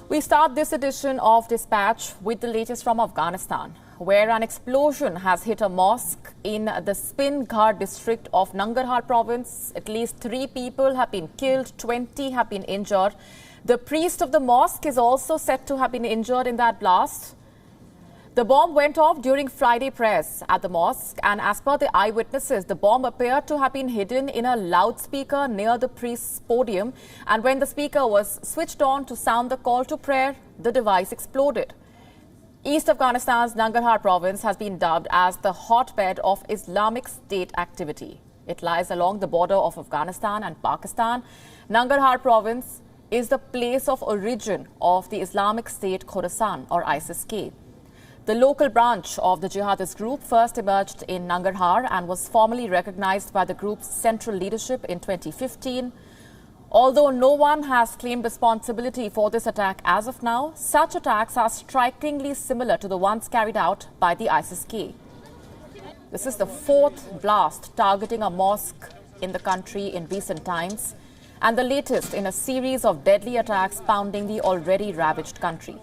We start this edition of Dispatch with the latest from Afghanistan, where an explosion has hit a mosque in the Spin Ghar district of Nangarhar province. At least 3 people have been killed, 20 have been injured. The priest of the mosque is also said to have been injured in that blast. The bomb went off during Friday prayers at the mosque, and as per the eyewitnesses, the bomb appeared to have been hidden in a loudspeaker near the priest's podium, and when the speaker was switched on to sound the call to prayer, the device exploded. East Afghanistan's Nangarhar province has been dubbed as the hotbed of Islamic State activity. It lies along the border of Afghanistan and Pakistan. Nangarhar province is the place of origin of the Islamic State Khorasan, or ISIS-K. The local branch of the jihadist group first emerged in Nangarhar and was formally recognized by the group's central leadership in 2015. Although no one has claimed responsibility for this attack as of now, such attacks are strikingly similar to the ones carried out by the ISIS-K. This is the 4th blast targeting a mosque in the country in recent times, and the latest in a series of deadly attacks pounding the already ravaged country.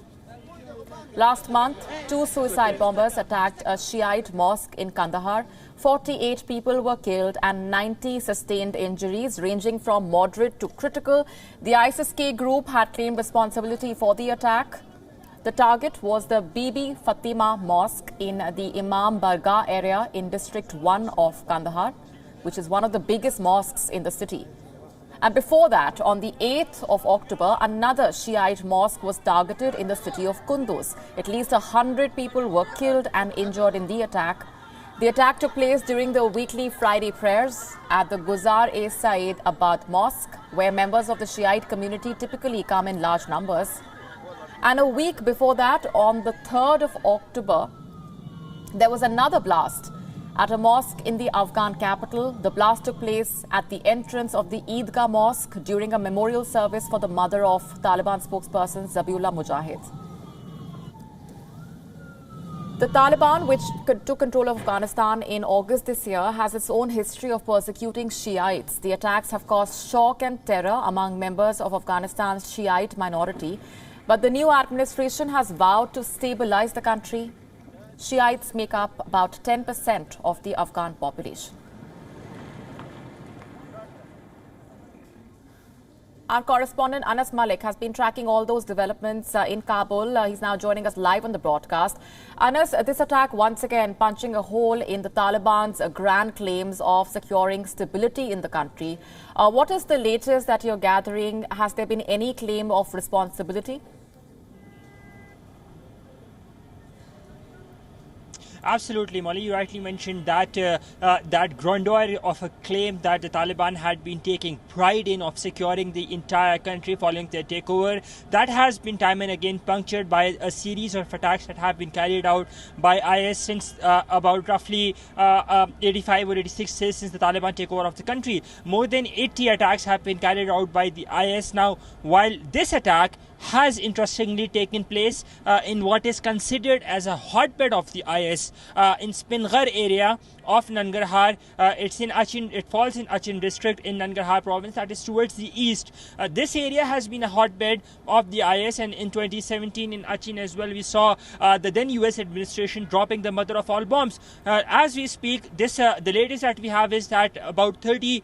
Last month, 2 suicide bombers attacked a Shiite mosque in Kandahar. 48 people were killed and 90 sustained injuries ranging from moderate to critical. The ISIS-K group had claimed responsibility for the attack. The target was the Bibi Fatima Mosque in the Imam Bargah area in District 1 of Kandahar, which is one of the biggest mosques in the city. And before that, on the 8th of October, another Shiite mosque was targeted in the city of Kunduz. At least 100 people were killed and injured in the attack. The attack took place during the weekly Friday prayers at the Guzar-e-Said Abad Mosque, where members of the Shiite community typically come in large numbers. And a week before that, on the 3rd of October, there was another blast at a mosque in the Afghan capital. The blast took place at the entrance of the Eidgah Mosque during a memorial service for the mother of Taliban spokesperson Zabiullah Mujahid. The Taliban, which took control of Afghanistan in August this year, has its own history of persecuting Shiites. The attacks have caused shock and terror among members of Afghanistan's Shiite minority. But the new administration has vowed to stabilize the country. Shiites make up about 10% of the Afghan population. Our correspondent Anas Malik has been tracking all those developments in Kabul. He's now joining us live on the broadcast. Anas, this attack once again punching a hole in the Taliban's grand claims of securing stability in the country. What is the latest that you're gathering? Has there been any claim of responsibility? Absolutely, Molly. You rightly mentioned that that grandeur of a claim that the Taliban had been taking pride in of securing the entire country following their takeover. That has been time and again punctured by a series of attacks that have been carried out by IS since about roughly 85 or 86 days since the Taliban takeover of the country. More than 80 attacks have been carried out by the IS. Now, while this attack has interestingly taken place in what is considered as a hotbed of the IS in Spin Ghar area of Nangarhar. It's in Achin. It falls in Achin district in Nangarhar province, that is towards the east. This area has been a hotbed of the IS, and in 2017 in Achin as well, we saw the then US administration dropping the mother of all bombs. As we speak, this the latest that we have is that about 20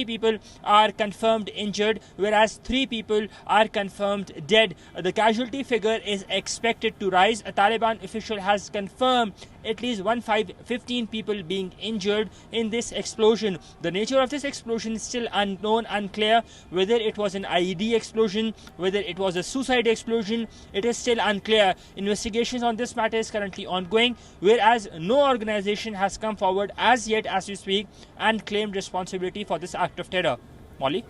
people are confirmed injured, whereas 3 people are confirmed dead. The casualty figure is expected to rise. A Taliban official has confirmed at least 15 people being injured in this explosion. The nature of this explosion is still unknown, unclear. Whether it was an IED explosion, whether it was a suicide explosion, it is still unclear. Investigations on this matter is currently ongoing, whereas no organization has come forward as yet as we speak and claimed responsibility for this act of terror. Molly?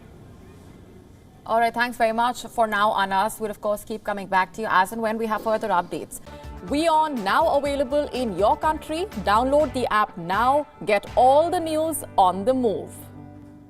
All right, thanks very much for now, Anas. We'll, of course, keep coming back to you as and when we have further updates. WION now available in your country. Download the app now. Get all the news on the move.